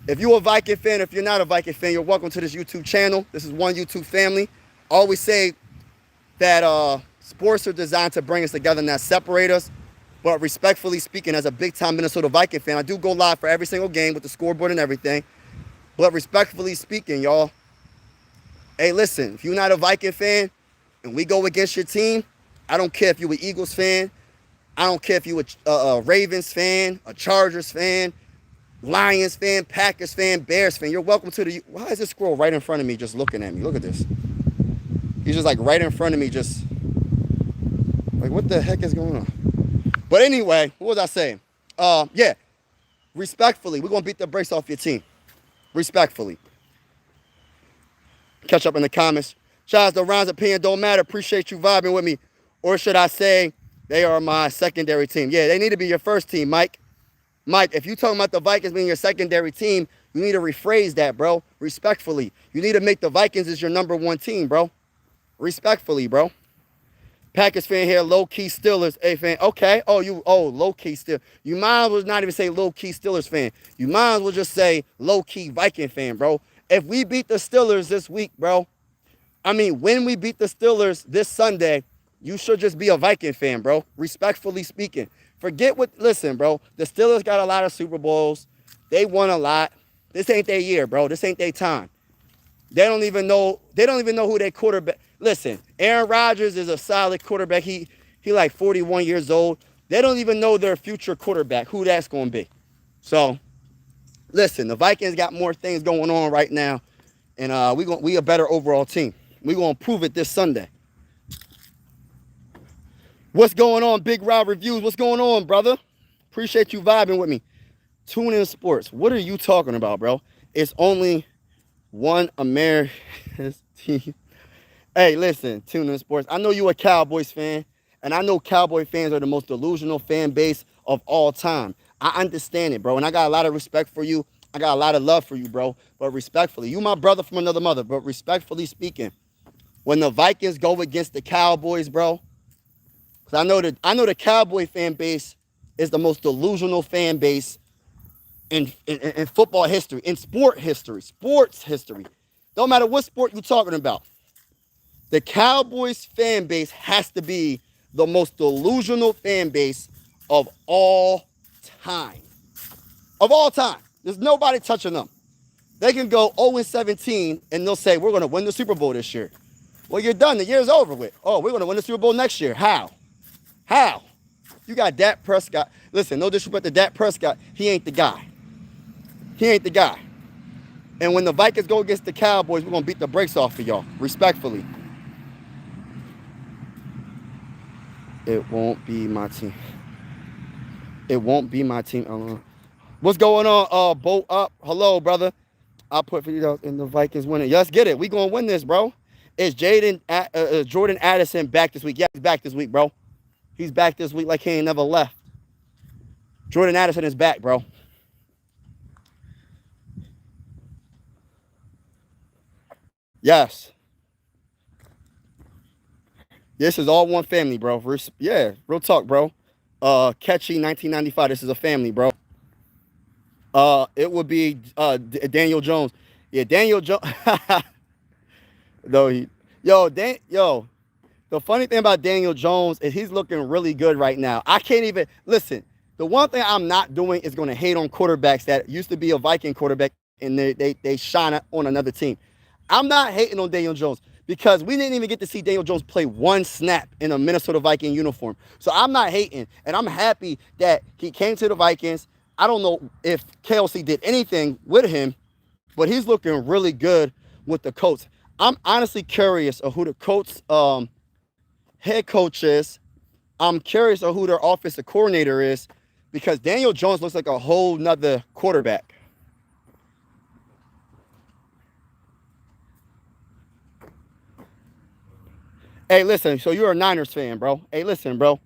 If you're a Viking fan, if you're not a Viking fan, you're welcome to this YouTube channel. This is one YouTube family. I always say that sports are designed to bring us together and not separate us. But respectfully speaking, as a big-time Minnesota Viking fan, I do go live for every single game with the scoreboard and everything. But respectfully speaking, y'all, hey, listen, if you're not a Viking fan and we go against your team, I don't care if you're an Eagles fan. I don't care if you're a Ravens fan, a Chargers fan, Lions fan, Packers fan, Bears fan. You're welcome to the... Why is this squirrel right in front of me just looking at me? Look at this. He's just like right in front of me just... Like, what the heck is going on? But anyway, what was I saying? Yeah. Respectfully, we're going to beat the brakes off your team. Respectfully. Catch up in the comments. Shout out to Ron's opinion don't matter. Appreciate you vibing with me. Or should I say, they are my secondary team. Yeah, they need to be your first team, Mike. Mike, if you're talking about the Vikings being your secondary team, you need to rephrase that, bro. Respectfully. You need to make the Vikings as your number 1 team, bro. Respectfully, bro. Packers fan here, low-key Steelers. Hey, fan. Okay. Low-key Steelers. You might as well not even say low-key Steelers fan. You might as well just say low-key Viking fan, bro. If we beat the Steelers this week, bro, when we beat the Steelers this Sunday, you should just be a Viking fan, bro. Respectfully speaking. Listen, bro. The Steelers got a lot of Super Bowls. They won a lot. This ain't their year, bro. This ain't their time. They don't even know who their quarterback. listen, Aaron Rodgers is a solid quarterback. He like 41 years old. They don't even know their future quarterback, who that's going to be. So, listen, the Vikings got more things going on right now, and we a better overall team. We're going to prove it this Sunday. What's going on, Big Rob Reviews? What's going on, brother? Appreciate you vibing with me. Tune in sports. What are you talking about, bro? It's only one America's team. Hey, listen, Tune in sports. I know you a Cowboys fan, and I know Cowboy fans are the most delusional fan base of all time. I understand it, bro, and I got a lot of respect for you. I got a lot of love for you, bro. But respectfully, you my brother from another mother, but respectfully speaking, when the Vikings go against the Cowboys, bro, because I know the Cowboy fan base is the most delusional fan base in football history, in sports history. Don't matter what sport you're talking about. The Cowboys fan base has to be the most delusional fan base of all time. Of all time. There's nobody touching them. They can go 0-17 and they'll say, we're going to win the Super Bowl this year. Well, you're done. The year's over with. Oh, we're going to win the Super Bowl next year. How? You got Dak Prescott. Listen, no disrespect to Dak Prescott. He ain't the guy. And when the Vikings go against the Cowboys, we're going to beat the brakes off of y'all. Respectfully. It won't be my team. What's going on? Boat up. Hello, brother. I'll put $50 in the Vikings winning. Let's get it. We going to win this, bro. Is Jordan Addison back this week? Yeah, he's back this week, bro. He's back this week like he ain't never left. Jordan Addison is back, bro. Yes. This is all one family, bro. Yeah, real talk, bro. Catchy 1995. This is a family, bro. It would be Daniel Jones. Yeah, Daniel Jones. The funny thing about Daniel Jones is he's looking really good right now. I can't even listen. The one thing I'm not doing is going to hate on quarterbacks that used to be a Viking quarterback and they shine on another team. I'm not hating on Daniel Jones because we didn't even get to see Daniel Jones play one snap in a Minnesota Viking uniform. So I'm not hating, and I'm happy that he came to the Vikings. I don't know if KLC did anything with him, but he's looking really good with the Colts. I'm honestly curious of who the Colts head coach is. I'm curious of who their offensive coordinator is because Daniel Jones looks like a whole nother quarterback. Hey, listen, so you're a Niners fan, bro. Hey, listen, bro.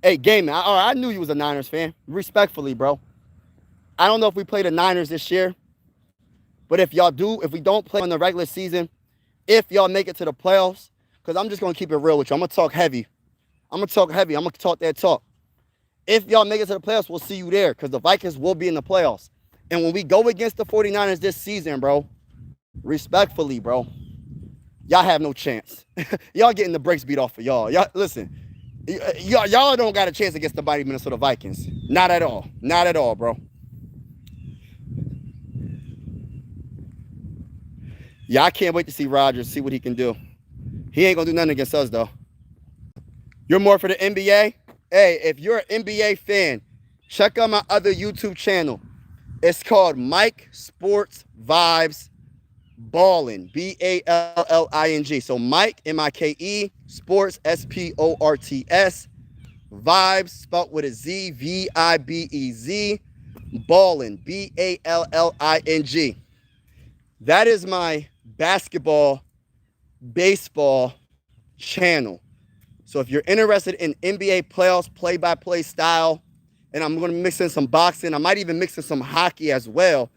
Hey, Game, I knew you was a Niners fan. Respectfully, bro. I don't know if we play the Niners this year, but if we don't play in the regular season, if y'all make it to the playoffs, because I'm just going to keep it real with you. I'm going to talk heavy. I'm going to talk that talk. If y'all make it to the playoffs, we'll see you there because the Vikings will be in the playoffs. And when we go against the 49ers this season, bro, respectfully, bro, y'all have no chance. Y'all getting the brakes beat off of y'all. Y'all, listen, y'all don't got a chance against the mighty Minnesota Vikings. Not at all. Not at all, bro. Yeah, I can't wait to see Rodgers, see what he can do. He ain't going to do nothing against us, though. You're more for the NBA? Hey, if you're an NBA fan, check out my other YouTube channel. It's called Mike Sports Vibes Ballin', Ballling. So Mike, M-I-K-E, Sports, S-P-O-R-T-S, Vibes, spelled with a Z, V-I-B-E-Z, Ballin', B-A-L-L-I-N-G. That is my basketball, baseball channel. So if you're interested in NBA playoffs, play-by-play style, and I'm going to mix in some boxing, I might even mix in some hockey as well,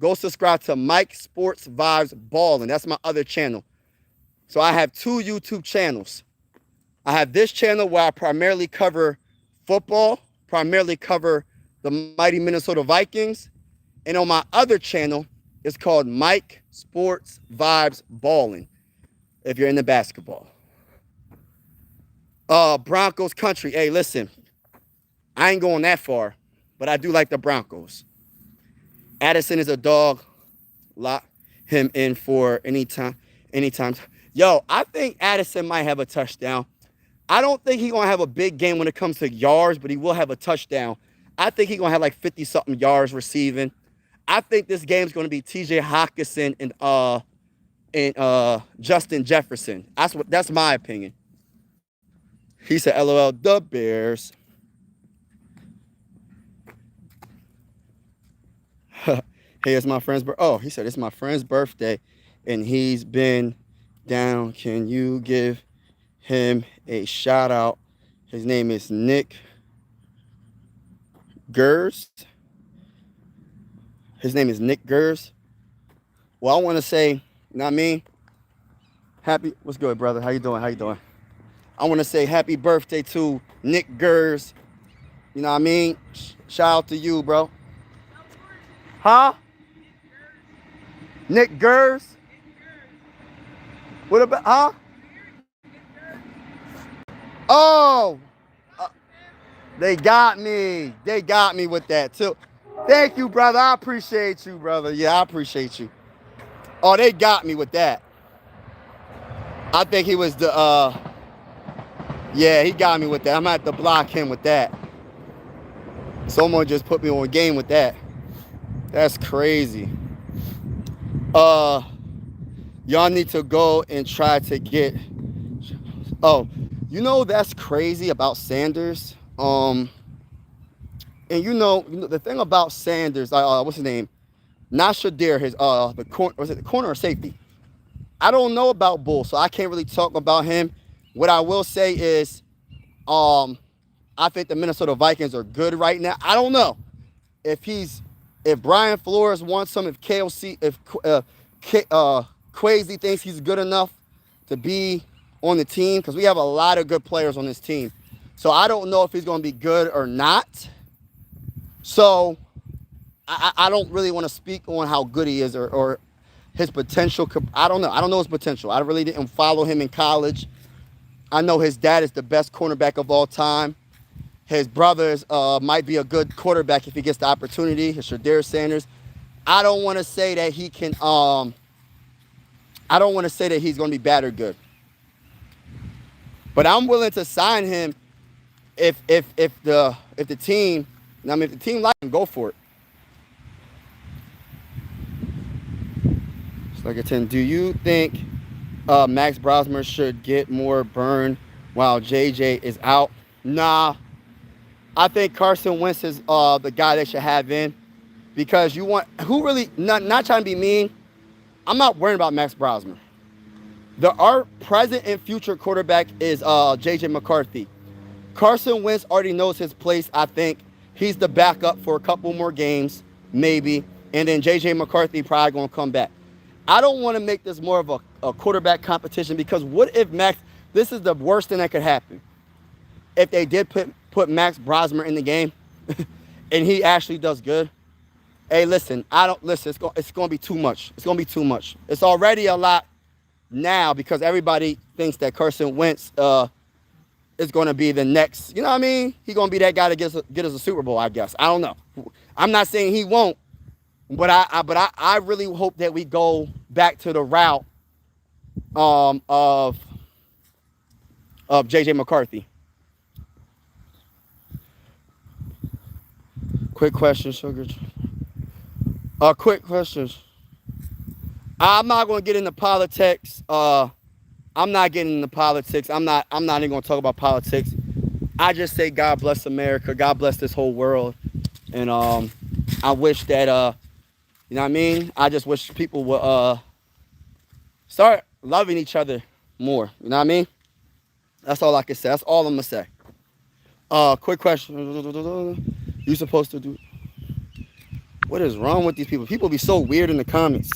go subscribe to Mike Sports Vibes Ballin'. That's my other channel. So I have two YouTube channels. I have this channel where I primarily cover football, primarily cover the mighty Minnesota Vikings. And on my other channel, it's called Mike Sports Vibes Ballin', if you're into basketball. Broncos country. Hey, listen, I ain't going that far, but I do like the Broncos. Addison is a dog. Lock him in for anytime. Yo, I think Addison might have a touchdown. I don't think he's going to have a big game when it comes to yards, but he will have a touchdown. I think he's going to have like 50-something yards receiving. I think this game's going to be T.J. Hockenson and Justin Jefferson. That's my opinion. He said, LOL, the Bears. Hey, it's my friend's birthday. Oh, he said, it's my friend's birthday, and he's been down. Can you give him a shout out? His name is Nick Gers. His name is Nick Gers. Well, I want to say, you know what I mean? What's good, brother? How you doing? I want to say happy birthday to Nick Gers. You know what I mean? Shout out to you, bro. Huh? Nick Gers? What about, huh? Oh, they got me. They got me with that too. Thank you, brother. I appreciate you, brother. Yeah, I appreciate you. Oh, they got me with that. I think he was yeah, he got me with that. I'm gonna have to block him with that. Someone just put me on game with that. That's crazy. Y'all need to go and try to get. Oh, you know that's crazy about Sanders. And you know the thing about Sanders. What's his name? Not Shadir. His the corner, was it the corner or safety? I don't know about Bull, so I can't really talk about him. What I will say is, I think the Minnesota Vikings are good right now. I don't know if Brian Flores wants him, if Quasi thinks he's good enough to be on the team, because we have a lot of good players on this team. So I don't know if he's going to be good or not. So I don't really want to speak on how good he is or his potential. I don't know. I don't know his potential. I really didn't follow him in college. I know his dad is the best cornerback of all time. His brothers might be a good quarterback if he gets the opportunity. His Shadir Sanders. I don't want to say that he can. I don't want to say that he's going to be bad or good. But I'm willing to sign him if the team. I mean, if the team likes him, go for it. It's like a 10. Do you think Max Brosmer should get more burn while JJ is out? Nah. I think Carson Wentz is the guy they should have in, because you want who really not trying to be mean. I'm not worrying about Max Brosmer. Our present and future quarterback is JJ McCarthy. Carson Wentz already knows his place. I think he's the backup for a couple more games, maybe, and then JJ McCarthy probably gonna come back. I don't want to make this more of a quarterback competition, because what if Max? This is the worst thing that could happen. If they did put Max Brosmer in the game, and he actually does good. Hey, listen, it's going to be too much. It's going to be too much. It's already a lot now, because everybody thinks that Carson Wentz is going to be the next. You know what I mean? He's going to be that guy to get us a Super Bowl, I guess. I don't know. I'm not saying he won't, but I really hope that we go back to the route of JJ McCarthy. Quick question, Sugar. Quick questions. I'm not going to get into politics. I'm not getting into politics. I'm not even going to talk about politics. I just say God bless America. God bless this whole world. And I wish that, you know what I mean? I just wish people would start loving each other more. You know what I mean? That's all I can say. That's all I'm going to say. Quick question. You supposed to do... What is wrong with these people? People be so weird in the comments.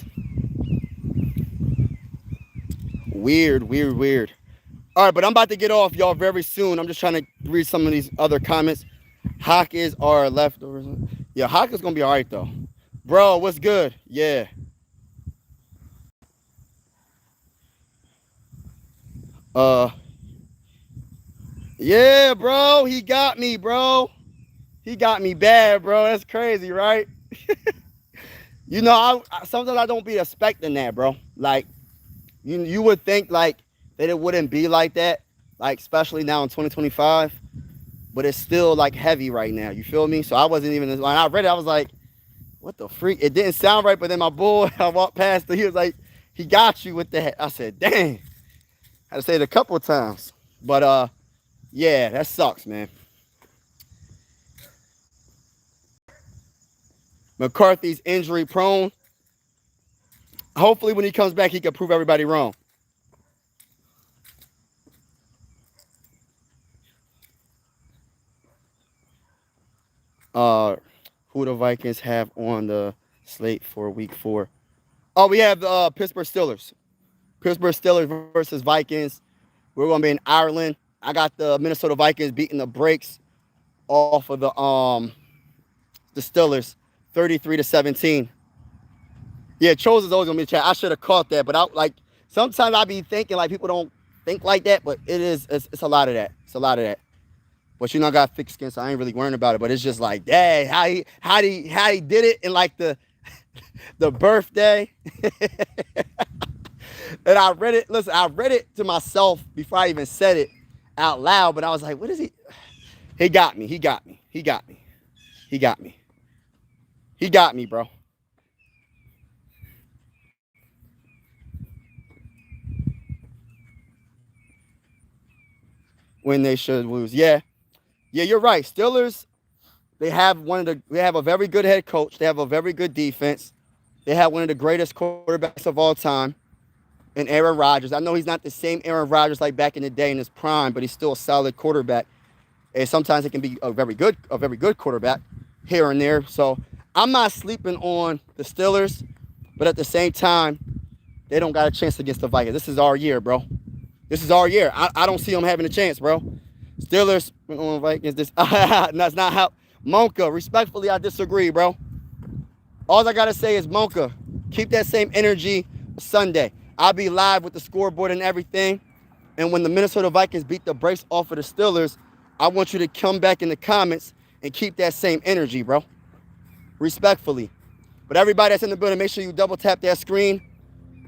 Weird. All right, but I'm about to get off, y'all, very soon. I'm just trying to read some of these other comments. Hawk is our leftovers. Yeah, Hawk is going to be all right, though. Bro, what's good? Yeah. Yeah, bro. He got me, bro. He got me bad, bro. That's crazy, right? You know, sometimes I don't be expecting that, bro. Like, You would think like that it wouldn't be like that, like especially now in 2025, but it's still like heavy right now. You feel me? So I wasn't even when I read it, I was like, what the freak? It didn't sound right, but then my boy, I walked past him, he was like, he got you with that. I said, dang. I had to say it a couple of times. But yeah, that sucks, man. McCarthy's injury prone. Hopefully when he comes back, he can prove everybody wrong. Who the Vikings have on the slate for week 4? Oh, we have the Pittsburgh Steelers. Pittsburgh Steelers versus Vikings. We're going to be in Ireland. I got the Minnesota Vikings beating the brakes off of the Steelers 33-17. Yeah, Chose is always going to be in chat. I should have caught that, but sometimes I be thinking like people don't think like that, but it's a lot of that. It's a lot of that. But I got thick skin, so I ain't really worrying about it. But it's just like, dang, how he did it in like the birthday. And I read it. Listen, I read it to myself before I even said it out loud. But I was like, what is he? He got me. He got me. He got me. He got me. He got me, bro. When they should lose. Yeah, you're right. Steelers, they have a very good head coach. They have a very good defense. They have one of the greatest quarterbacks of all time in Aaron Rodgers. I know he's not the same Aaron Rodgers like back in the day in his prime, but he's still a solid quarterback. And sometimes it can be a very good quarterback here and there. So I'm not sleeping on the Steelers, but at the same time, they don't got a chance against the Vikings. This is our year, bro. This is our year. I don't see them having a chance, bro. Steelers, Vikings, that's not how. Monka, respectfully, I disagree, bro. All I got to say is, Monka, keep that same energy Sunday. I'll be live with the scoreboard and everything. And when the Minnesota Vikings beat the brakes off of the Steelers, I want you to come back in the comments and keep that same energy, bro. Respectfully. But everybody that's in the building, make sure you double tap that screen.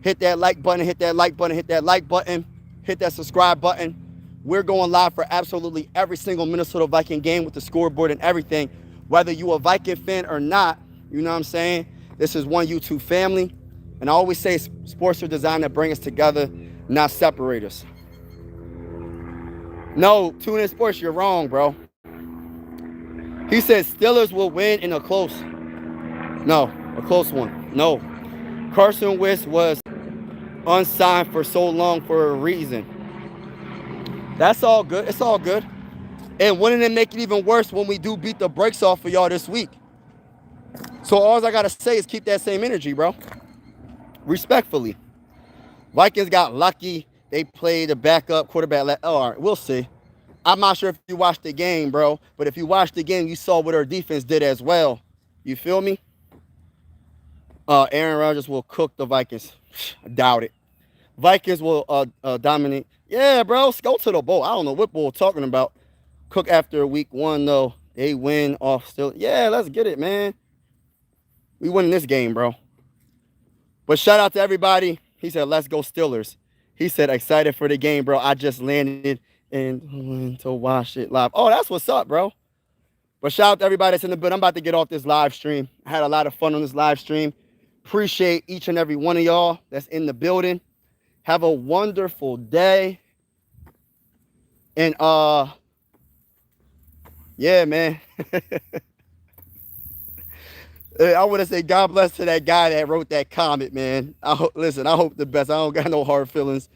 Hit that like button, hit that like button, hit that like button. Hit that subscribe button. We're going live for absolutely every single Minnesota Viking game with the scoreboard and everything. Whether you a Viking fan or not, you know what I'm saying? This is one YouTube family. And I always say sports are designed to bring us together, not separate us. No, Tune In Sports, you're wrong, bro. He said Steelers will win in a close. No, a close one. No. Carson Wentz was unsigned for so long for a reason. That's all good. It's all good. And wouldn't it make it even worse when we do beat the brakes off for y'all this week? So all I got to say is keep that same energy, bro. Respectfully. Vikings got lucky. They played a backup quarterback. All right, we'll see. I'm not sure if you watched the game, bro. But if you watched the game, you saw what our defense did as well. You feel me? Aaron Rodgers will cook the Vikings. I doubt it. Vikings will dominate. Yeah, bro. Go to the bowl. I don't know what bowl we're talking about. Cook after week 1, though. They win off still. Yeah, let's get it, man. We win this game, bro. But shout out to everybody. He said, let's go Steelers. He said, excited for the game, bro. I just landed and to watch it live. Oh, that's what's up, bro. But shout out to everybody that's in the building. I'm about to get off this live stream. I had a lot of fun on this live stream. Appreciate each and every one of y'all that's in the building. Have a wonderful day. And yeah, man. I want to say God bless to that guy that wrote that comment, man. Listen, I hope the best. I don't got no hard feelings.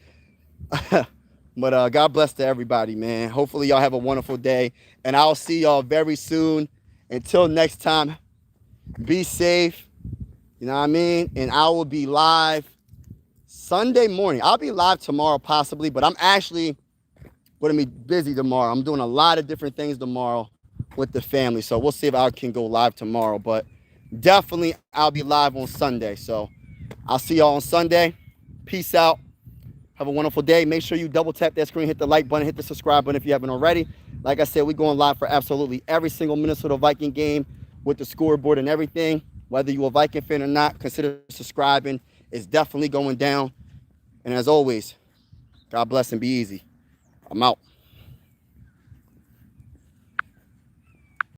But God bless to everybody, man. Hopefully y'all have a wonderful day. And I'll see y'all very soon. Until next time, be safe. You know what I mean? And I will be live Sunday morning. I'll be live tomorrow possibly, but I'm actually going to be busy tomorrow. I'm doing a lot of different things tomorrow with the family. So we'll see if I can go live tomorrow. But definitely I'll be live on Sunday. So I'll see y'all on Sunday. Peace out. Have a wonderful day. Make sure you double tap that screen, hit the like button, hit the subscribe button if you haven't already. Like I said, we're going live for absolutely every single Minnesota Viking game with the scoreboard and everything. Whether you're a Viking fan or not, consider subscribing. It's definitely going down. And as always, God bless and be easy. I'm out.